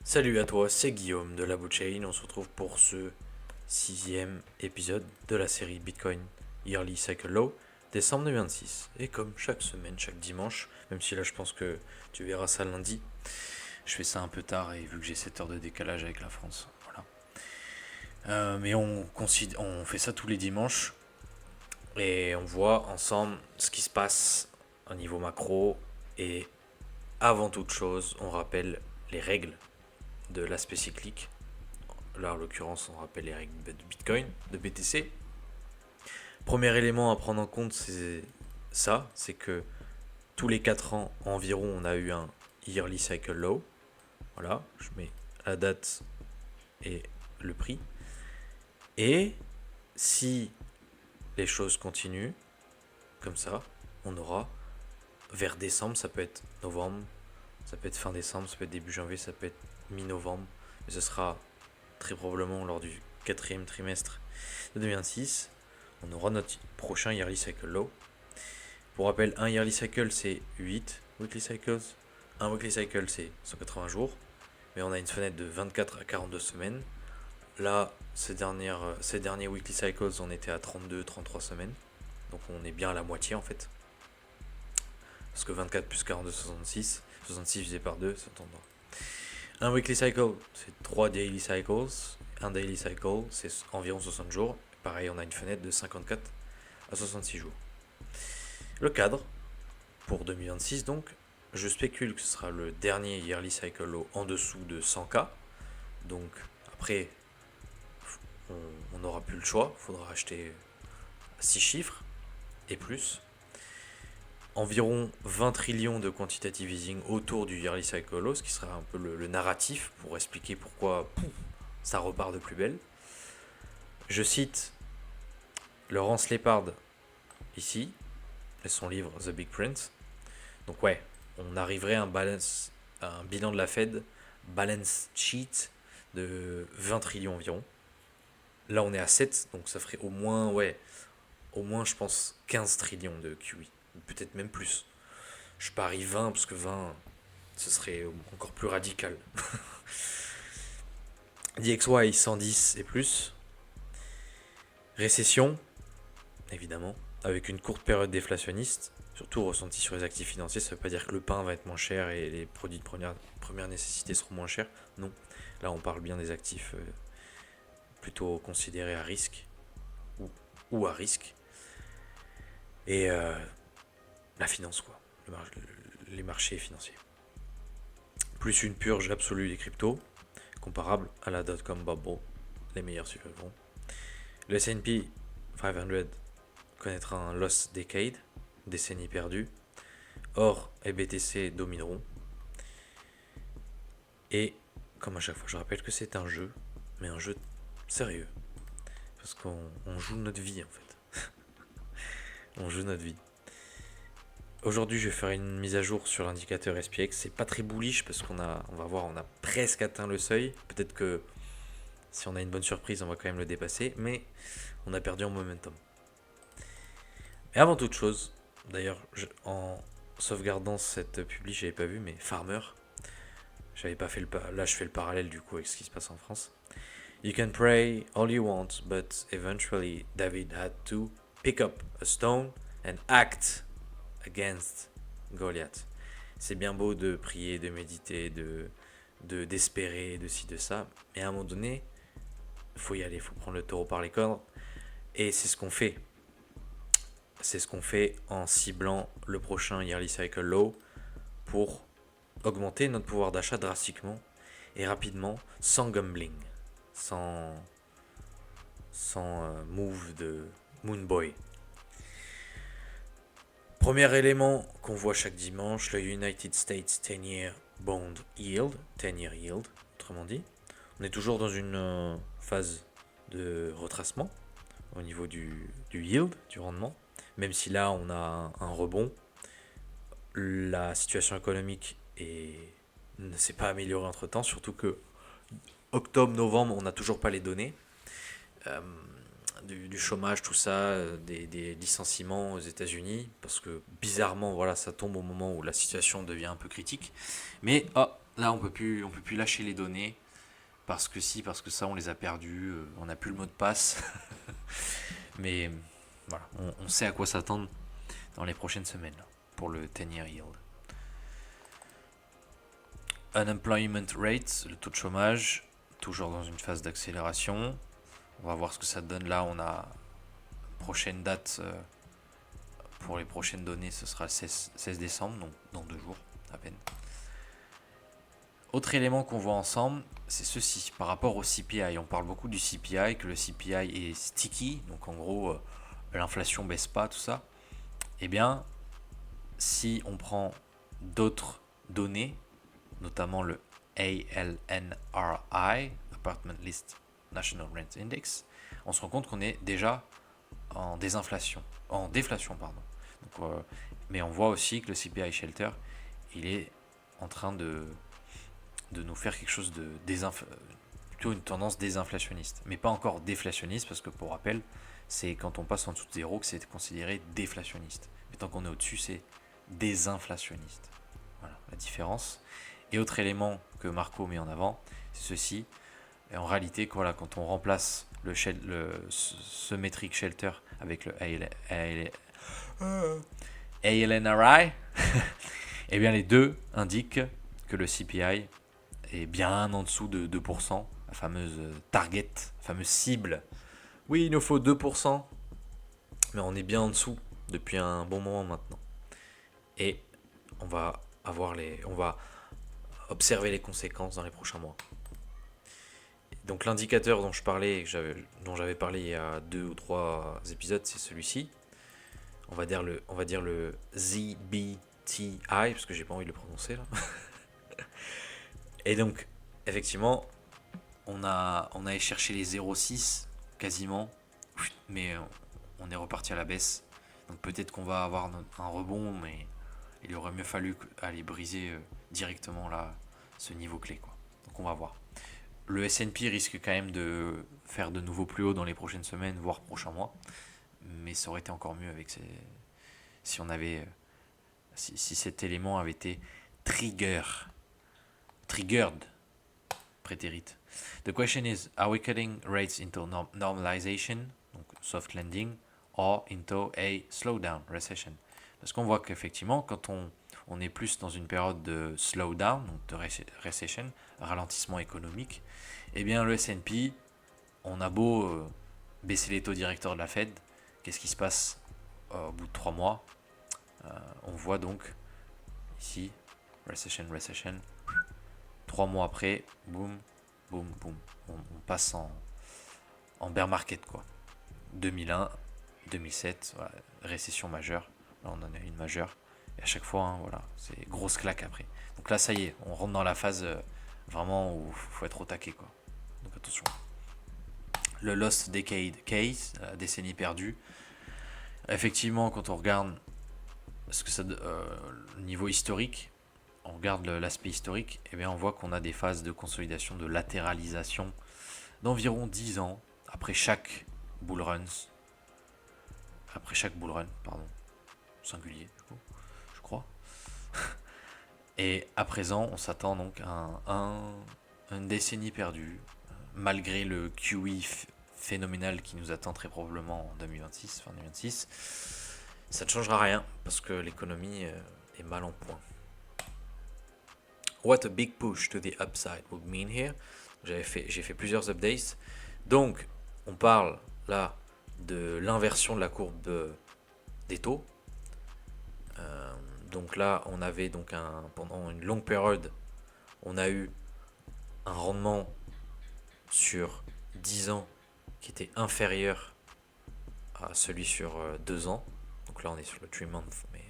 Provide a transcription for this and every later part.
Salut à toi, c'est Guillaume de la Chain. On se retrouve pour ce 6e épisode de la série Bitcoin Yearly Cycle Low, décembre 2026. Et comme chaque semaine, chaque dimanche, même si là je pense que tu verras ça lundi, je fais ça un peu tard et vu que j'ai 7 heures de décalage avec la France. Voilà. Mais on fait ça tous les dimanches et on voit ensemble ce qui se passe au niveau macro. Et avant toute chose, on rappelle les règles de l'aspect cyclique. Là, en l'occurrence, on rappelle les règles de Bitcoin, de BTC. Premier élément à prendre en compte, c'est que tous les 4 ans environ, on a eu un yearly cycle low. Voilà, je mets la date et le prix. Et si les choses continuent comme ça, on aura vers décembre, ça peut être novembre, ça peut être fin décembre, ça peut être début janvier, ça peut être mi-novembre, mais ce sera très probablement lors du 4e trimestre de 2026, on aura notre prochain yearly cycle low. Pour rappel, un yearly cycle c'est 8 weekly cycles, un weekly cycle c'est 180 jours, mais on a une fenêtre de 24 à 42 semaines. Là, ces derniers weekly cycles, on était à 32-33 semaines, donc on est bien à la moitié en fait. Parce que 24 plus 42, 66. 66 divisé par 2, c'est autant. Un weekly cycle, c'est 3 daily cycles. Un daily cycle, c'est environ 60 jours. Pareil, on a une fenêtre de 54 à 66 jours. Le cadre, pour 2026 donc, je spécule que ce sera le dernier yearly cycle low en dessous de 100K. Donc après, on n'aura plus le choix. Il faudra acheter 6 chiffres et plus. Environ 20 trillions de quantitative easing autour du yearly cycle low, ce qui sera un peu le narratif pour expliquer pourquoi ça repart de plus belle. Je cite Laurence Lépard ici, et son livre The Big Print. Donc ouais, on arriverait à un bilan de la Fed, balance sheet de 20 trillions environ. Là on est à 7, donc ça ferait au moins je pense 15 trillions de QE, peut-être même plus. Je parie 20 parce que 20 ce serait encore plus radical. DXY 110 et plus. Récession, évidemment, avec une courte période déflationniste, surtout ressentie sur les actifs financiers. Ça ne veut pas dire que le pain va être moins cher et les produits de première nécessité seront moins chers. Non, là on parle bien des actifs plutôt considérés à risque ou à risque. Et la finance, quoi, les marchés financiers. Plus une purge absolue des cryptos, comparable à la dot-com bubble, les meilleurs survivront. Le S&P 500 connaîtra un lost decade, décennie perdue. Or et BTC domineront. Et comme à chaque fois, je rappelle que c'est un jeu, mais un jeu sérieux. Parce qu'on joue notre vie en fait. On joue notre vie. Aujourd'hui, je vais faire une mise à jour sur l'indicateur SPX. C'est pas très bullish parce on va voir, on a presque atteint le seuil. Peut-être que si on a une bonne surprise, on va quand même le dépasser. Mais on a perdu en momentum. Et avant toute chose, d'ailleurs, en sauvegardant cette publi, j'avais pas vu, mais Farmer, j'avais pas fait là je fais le parallèle du coup avec ce qui se passe en France. You can pray all you want, but eventually David had to pick up a stone and act against Goliath. C'est bien beau de prier, de méditer, d'espérer, de ci, de ça, mais à un moment donné, faut y aller, faut prendre le taureau par les cornes, et c'est ce qu'on fait. C'est ce qu'on fait en ciblant le prochain yearly cycle low pour augmenter notre pouvoir d'achat drastiquement et rapidement, sans gambling, sans move de Moonboy. Premier élément qu'on voit chaque dimanche, le United States 10-year bond yield, 10-year yield, autrement dit. On est toujours dans une phase de retracement au niveau du yield, du rendement, même si là on a un rebond. La situation économique ne s'est pas améliorée entre temps, surtout que octobre-novembre, on n'a toujours pas les données. Du chômage, tout ça, des licenciements aux États-Unis, parce que bizarrement, voilà, ça tombe au moment où la situation devient un peu critique. Mais là on peut plus lâcher les données parce que si, parce que ça on les a perdus, on n'a plus le mot de passe. Mais voilà, on sait à quoi s'attendre dans les prochaines semaines là, pour le 10-year yield. Unemployment rate, le taux de chômage, toujours dans une phase d'accélération. On va voir ce que ça donne là. On a prochaine date pour les prochaines données, ce sera le 16 décembre, donc dans 2 jours à peine. Autre élément qu'on voit ensemble, c'est ceci. Par rapport au CPI, on parle beaucoup du CPI, que le CPI est sticky, donc en gros, l'inflation baisse pas, tout ça. Eh bien, si on prend d'autres données, notamment le ALNRI, Apartment List National Rent Index, on se rend compte qu'on est déjà en déflation, pardon. Donc, mais on voit aussi que le CPI Shelter, il est en train de nous faire quelque chose de plutôt une tendance désinflationniste, mais pas encore déflationniste, parce que pour rappel, c'est quand on passe en dessous de zéro que c'est considéré déflationniste. Mais tant qu'on est au-dessus, c'est désinflationniste. Voilà la différence. Et autre élément que Marco met en avant, c'est ceci. Et en réalité, voilà, quand on remplace ce métrique shelter avec le ALNRI, eh bien les deux indiquent que le CPI est bien en dessous de 2%, la fameuse target, la fameuse cible. Oui, il nous faut 2%, mais on est bien en dessous depuis un bon moment maintenant. Et on va observer les conséquences dans les prochains mois. Donc l'indicateur dont j'avais parlé il y a 2 ou 3 épisodes, c'est celui-ci. On va dire le ZBTI, parce que j'ai pas envie de le prononcer là. Et donc, effectivement, on a cherché les 0,6 quasiment, mais on est reparti à la baisse. Donc peut-être qu'on va avoir un rebond, mais il aurait mieux fallu aller briser directement là ce niveau clé, quoi. Donc on va voir. Le S&P risque quand même de faire de nouveau plus haut dans les prochaines semaines, voire prochains mois. Mais ça aurait été encore mieux avec si cet élément avait été triggered, prétérite. The question is, are we cutting rates into normalization, donc soft landing, or into a slowdown, recession? Parce qu'on voit qu'effectivement, quand on est plus dans une période de slowdown, donc de recession, ralentissement économique, eh bien le S&P, on a beau baisser les taux directeurs de la Fed, qu'est-ce qui se passe au bout de 3 mois? On voit donc ici, recession, 3 mois après, boum, boum, boum, on passe en bear market, quoi. 2001, 2007, voilà, récession majeure, là on en a une majeure, et à chaque fois, hein, voilà, c'est grosse claque après. Donc là, ça y est, on rentre dans la phase vraiment où il faut être au taquet, quoi. Donc attention. Le Lost Decade Case, la décennie perdue. Effectivement, quand on regarde le niveau historique, on regarde l'aspect historique, et bien on voit qu'on a des phases de consolidation, de latéralisation d'environ 10 ans après chaque bull run, singulier, du coup, je crois. Et à présent, on s'attend donc à une décennie perdue, malgré le QE phénoménal qui nous attend très probablement en 2026, fin 2026. Ça ne changera rien parce que l'économie est mal en point. What a big push to the upside would mean here. J'ai fait plusieurs updates. Donc, on parle là de l'inversion de la courbe des taux. Donc là, on avait donc pendant une longue période, on a eu un rendement sur 10 ans qui était inférieur à celui sur 2 ans. Donc là, on est sur le 3 months, mais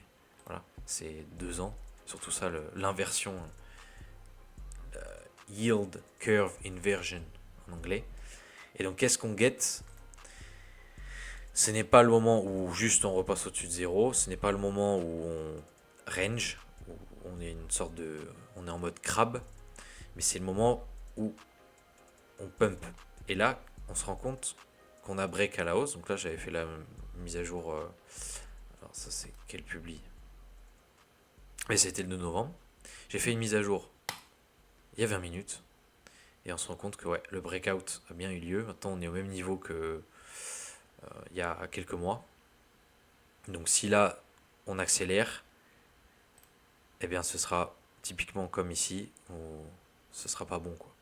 voilà, c'est 2 ans. Surtout ça, l'inversion, yield curve inversion en anglais. Et donc, qu'est-ce qu'on get? Ce n'est pas le moment où juste on repasse au-dessus de zéro. Ce n'est pas le moment où on range, où on est on est en mode crabe. Mais c'est le moment où on pump. Et là, on se rend compte qu'on a break à la hausse. Donc là, j'avais fait la mise à jour. Alors ça, c'est quel publi? Mais c'était le 2 novembre. J'ai fait une mise à jour il y a 20 minutes. Et on se rend compte que ouais, le breakout a bien eu lieu. Maintenant, on est au même niveau que il y a quelques mois. Donc si là, on accélère, eh bien ce sera typiquement comme ici, où ce sera pas bon, quoi.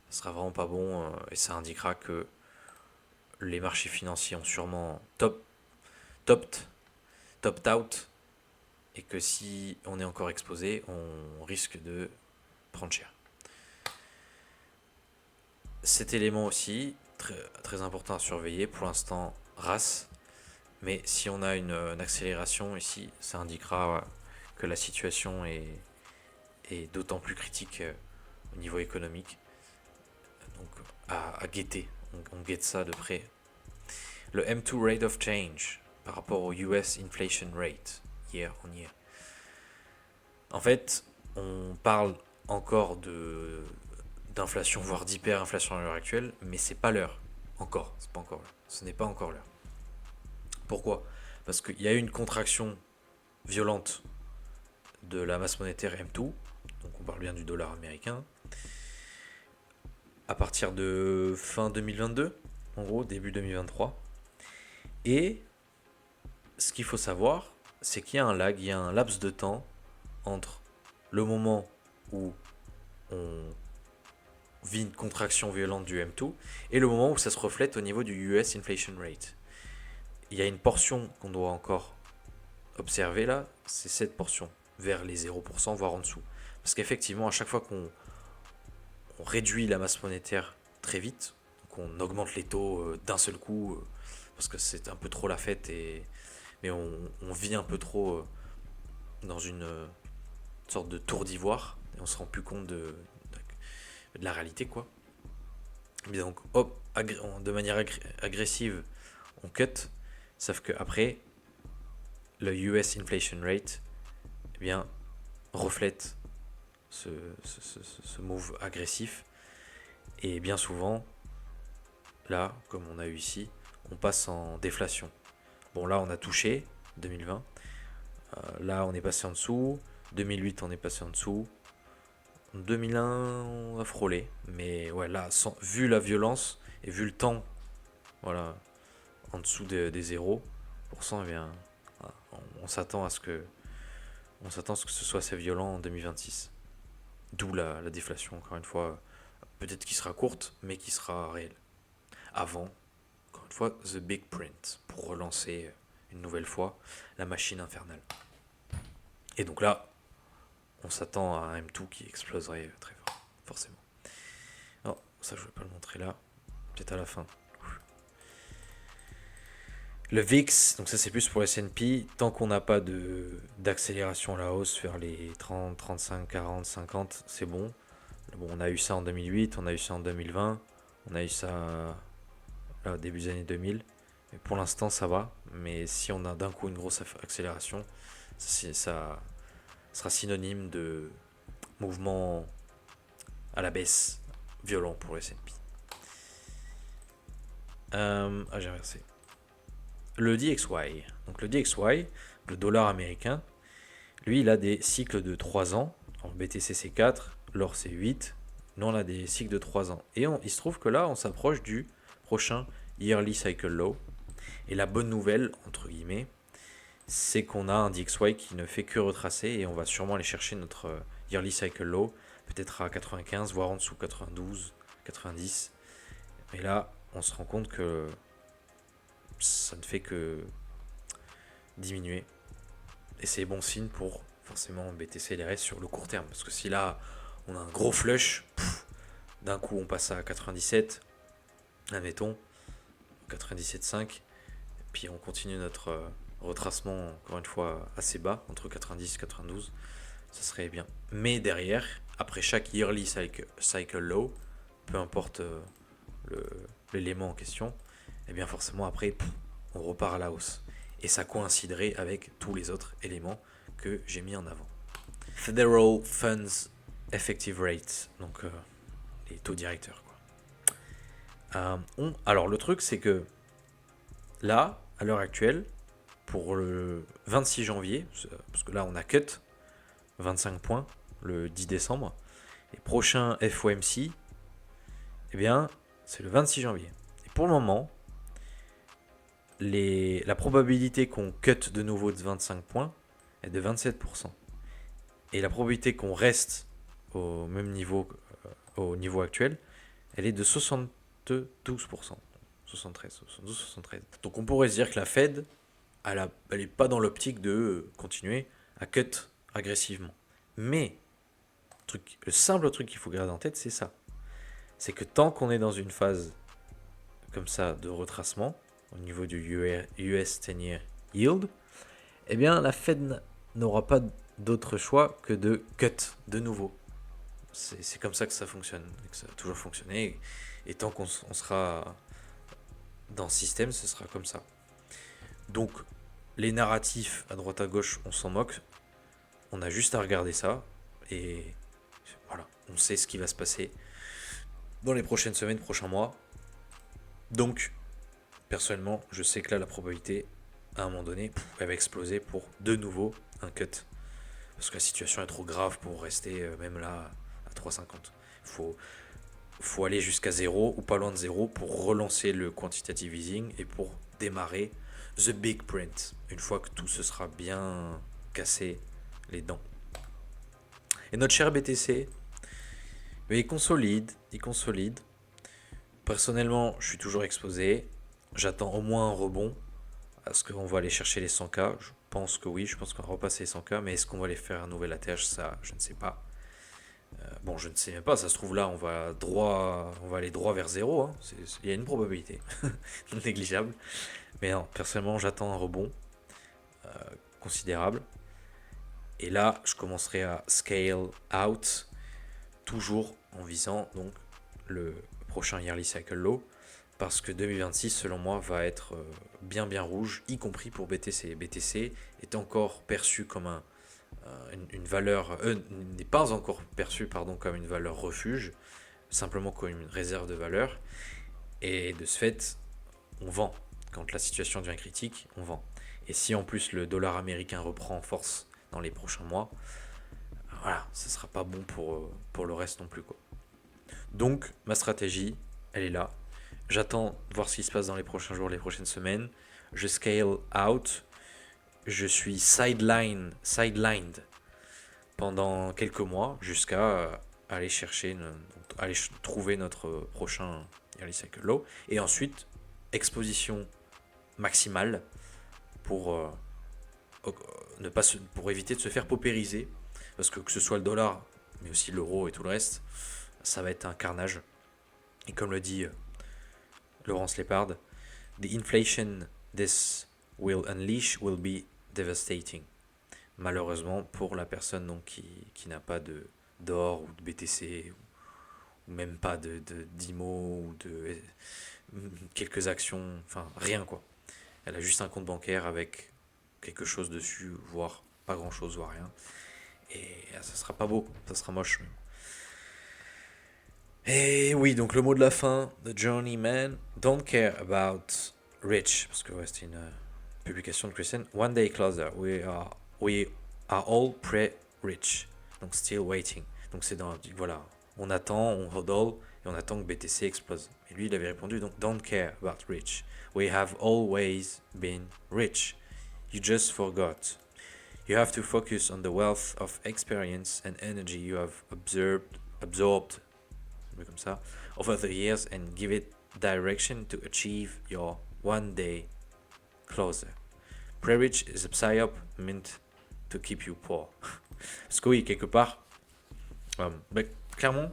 Ce sera vraiment pas bon et ça indiquera que les marchés financiers ont sûrement topped, topped out et que si on est encore exposé, on risque de prendre cher. Cet élément aussi, très, très important à surveiller, pour l'instant, RAS, mais si on a une accélération ici, ça indiquera que la situation est d'autant plus critique au niveau économique. Donc à guetter, on guette ça de près. Le M2 Rate of Change par rapport au US Inflation Rate, year on year. En fait, on parle encore d'inflation, voire d'hyperinflation à l'heure actuelle, mais c'est pas l'heure. Encore, c'est pas encore l'heure. Ce n'est pas encore l'heure. Pourquoi ? Parce qu'il y a eu une contraction violente de la masse monétaire M2, donc on parle bien du dollar américain, à partir de fin 2022, en gros, début 2023. Et ce qu'il faut savoir, c'est qu'il y a un lag, il y a un laps de temps entre le moment où on vit une contraction violente du M2 et le moment où ça se reflète au niveau du US Inflation Rate. Il y a une portion qu'on doit encore observer là, c'est cette portion, vers les 0%, voire en dessous. Parce qu'effectivement, à chaque fois qu'on réduit la masse monétaire très vite, qu'on augmente les taux d'un seul coup, parce que c'est un peu trop la fête, mais on vit un peu trop dans une sorte de tour d'ivoire, et on se rend plus compte de la réalité, quoi. Mais donc, hop, de manière agressive, on cut, sauf que après, le US Inflation Rate, eh bien, reflète ce move agressif. Et bien souvent, là, comme on a eu ici, on passe en déflation. Bon, là, on a touché 2020. Là, on est passé en dessous. 2008, on est passé en dessous. 2001, on a frôlé. Mais ouais, là, vu la violence et vu le temps, voilà, en dessous des 0%, eh bien, on s'attend à ce que ce soit assez violent en 2026. D'où la déflation, encore une fois, peut-être qui sera courte, mais qui sera réelle. Avant, encore une fois, The Big Print, pour relancer une nouvelle fois la machine infernale. Et donc là, on s'attend à un M2 qui exploserait très fort, forcément. Alors, ça je ne vais pas le montrer là, peut-être à la fin. Le VIX, donc ça c'est plus pour S&P, tant qu'on n'a pas d'accélération à la hausse vers les 30, 35, 40, 50, c'est bon. Bon, on a eu ça en 2008, on a eu ça en 2020, on a eu ça là, au début des années 2000. Mais pour l'instant, ça va. Mais si on a d'un coup une grosse accélération, ça sera synonyme de mouvement à la baisse violent pour le S&P. J'ai inversé. Le DXY. Donc le DXY, le dollar américain, lui, il a des cycles de 3 ans. En BTC, c'est 4. L'or, c'est 8. Nous, on a des cycles de 3 ans. Et il se trouve que là, on s'approche du prochain Yearly Cycle Low. Et la bonne nouvelle, entre guillemets, c'est qu'on a un DXY qui ne fait que retracer et on va sûrement aller chercher notre Yearly Cycle Low, peut-être à 95, voire en dessous 92, 90. Et là, on se rend compte que ça ne fait que diminuer. Et c'est bon signe pour forcément BTC et les restes sur le court terme. Parce que si là, on a un gros flush, d'un coup on passe à 97, admettons, 97,5, puis on continue notre retracement, encore une fois, assez bas, entre 90 et 92, ça serait bien. Mais derrière, après chaque yearly cycle low, peu importe l'élément en question, et bien forcément après, on repart à la hausse. Et ça coïnciderait avec tous les autres éléments que j'ai mis en avant. Federal Funds Effective Rate, donc les taux directeurs, quoi. Alors le truc c'est que là, à l'heure actuelle, pour le 26 janvier, parce que là on a cut 25 points le 10 décembre, Les prochains FOMC, eh bien, c'est le 26 janvier. Et pour le moment, la probabilité qu'on cut de nouveau de 25 points est de 27%. Et la probabilité qu'on reste au même niveau, au niveau actuel, elle est de 72%. 73, 72, 73. Donc on pourrait se dire que la Fed, elle n'est pas dans l'optique de continuer à cut agressivement. Mais le simple truc qu'il faut garder en tête, c'est ça. C'est que tant qu'on est dans une phase comme ça de retracement au niveau du US 10-year yield, eh bien la Fed n'aura pas d'autre choix que de cut de nouveau. C'est comme ça que ça fonctionne, que ça a toujours fonctionné. Et tant qu'on sera dans ce système, ce sera comme ça. Donc les narratifs à droite à gauche, on s'en moque. On a juste à regarder ça. Et voilà, on sait ce qui va se passer dans les prochaines semaines, prochains mois. Donc, personnellement, je sais que là, la probabilité, à un moment donné, elle va exploser pour de nouveau un cut. Parce que la situation est trop grave pour rester même là à 3,50. Faut aller jusqu'à 0 ou pas loin de 0 pour relancer le quantitative easing et pour démarrer the big print. Une fois que tout se sera bien cassé les dents. Et notre cher BTC, il consolide. Personnellement, je suis toujours exposé. J'attends au moins un rebond. Est-ce qu'on va aller chercher les 100K? Je pense que oui, je pense qu'on va repasser les 100K. Mais est-ce qu'on va aller faire un nouvel ATH? Ça, je ne sais pas. Bon, je ne sais même pas. Ça se trouve là, on va aller droit vers 0. Hein. Il y a une probabilité négligeable. Mais non, personnellement, j'attends un rebond considérable. Et là, je commencerai à scale out, toujours en visant donc le prochain yearly cycle low, parce que 2026, selon moi, va être bien rouge, y compris pour BTC. BTC est encore perçu comme une valeur, n'est pas encore perçu comme une valeur refuge, simplement comme une réserve de valeur. Et de ce fait, on vend. Quand la situation devient critique, on vend. Et si en plus le dollar américain reprend en force dans les prochains mois, voilà, ça sera pas bon pour le reste non plus, quoi. Donc ma stratégie, elle est là. J'attends de voir ce qui se passe dans les prochains jours, les prochaines semaines. Je scale out. Je suis sidelined pendant quelques mois jusqu'à aller trouver notre prochain early cycle low. Et ensuite, exposition maximale pour pour éviter de se faire paupériser. Parce que ce soit le dollar, mais aussi l'euro et tout le reste, ça va être un carnage. Et comme le dit Laurence Lépard, the inflation this will unleash will be devastating. Malheureusement pour la personne donc, qui n'a pas d'or ou de BTC ou même pas d'IMO ou de quelques actions, enfin rien quoi. Elle a juste un compte bancaire avec quelque chose dessus, voire pas grand chose, voire rien. Et ça sera pas beau, ça sera moche. Et oui, donc le mot de la fin de Journeyman, don't care about rich, parce que ouais, c'était une publication de Christian. One day closer, we are all pre-rich, donc still waiting. Donc c'est voilà, on attend, on hodl, et on attend que BTC explose. Et lui, il avait répondu, donc don't care about rich. We have always been rich. You just forgot. You have to focus on the wealth of experience and energy you have absorbed comme ça, over the years and give it direction to achieve your one day closer. Pre-rich is a psyop meant to keep you poor. Parce que oui, quelque part, clairement,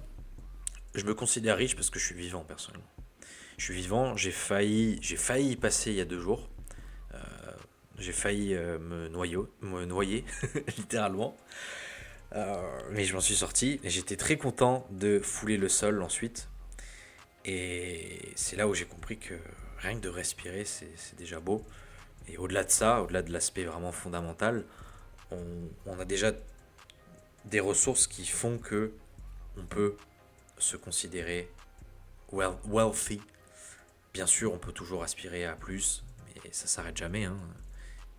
je me considère riche parce que je suis vivant personnellement. Je suis vivant, j'ai failli y passer il y a 2 jours. J'ai failli me noyer littéralement. Mais je m'en suis sorti et j'étais très content de fouler le sol ensuite. Et c'est là où j'ai compris que rien que de respirer, c'est déjà beau. Et au-delà de ça, au-delà de l'aspect vraiment fondamental, on a déjà des ressources qui font que on peut se considérer wealthy. Bien sûr, on peut toujours aspirer à plus, mais ça s'arrête jamais. Hein.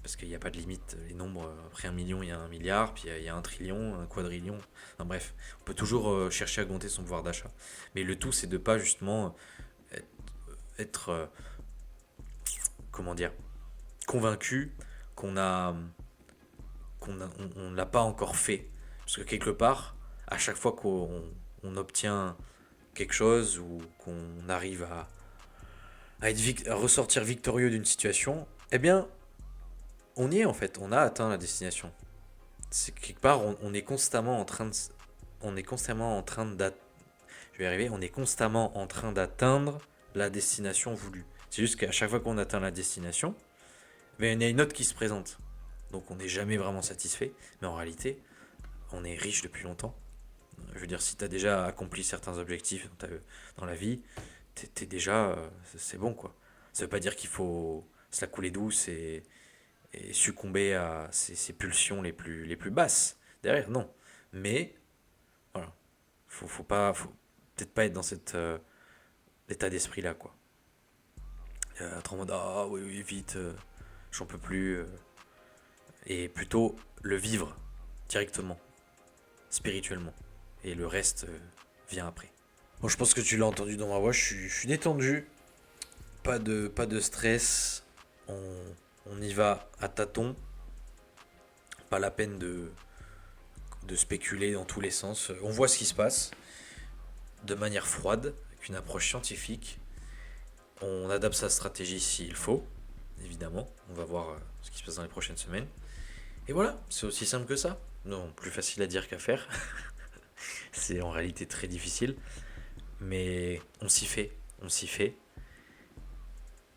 parce qu'il n'y a pas de limite. Les nombres, après 1 million, il y a 1 milliard, puis il y a 1 trillion, un quadrillion. Enfin bref, on peut toujours chercher à augmenter son pouvoir d'achat. Mais le tout, c'est de pas justement être comment dire, convaincu qu'on a, on l'a pas encore fait. Parce que quelque part, à chaque fois qu'on obtient quelque chose ou qu'on arrive à ressortir victorieux d'une situation, eh bien, on y est en fait, on a atteint la destination. C'est quelque part, on est constamment en train de, on est constamment en train je vais y arriver, on est constamment en train d'atteindre la destination voulue. C'est juste qu'à chaque fois qu'on atteint la destination, mais il y en a une autre qui se présente. Donc on n'est jamais vraiment satisfait, mais en réalité, on est riche depuis longtemps. Je veux dire, si tu as déjà accompli certains objectifs dans la vie, t'es déjà, c'est bon quoi. Ça veut pas dire qu'il faut se la couler douce et succomber à ces pulsions les plus basses derrière, non. Mais, voilà, faut peut-être pas être dans cet état d'esprit là quoi. Être en mode, ah oui, oui, vite, j'en peux plus. Et plutôt le vivre directement, spirituellement. Et le reste vient après. Bon, je pense que tu l'as entendu dans ma voix, je suis détendu. Pas de stress. On y va à tâtons. Pas la peine de spéculer dans tous les sens. On voit ce qui se passe de manière froide, avec une approche scientifique. On adapte sa stratégie s'il faut, évidemment. On va voir ce qui se passe dans les prochaines semaines. Et voilà, c'est aussi simple que ça. Non, plus facile à dire qu'à faire. C'est en réalité très difficile. Mais on s'y fait.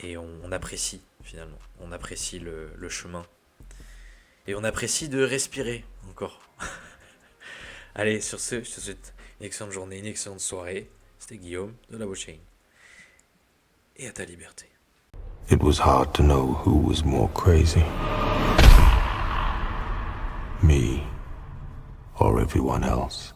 Et on apprécie, finalement. On apprécie le chemin. Et on apprécie de respirer, encore. Allez, sur ce, je te souhaite une excellente journée, une excellente soirée. C'était Guillaume de la Chain. Et à ta liberté. It was hard to know who was more crazy, me or everyone else.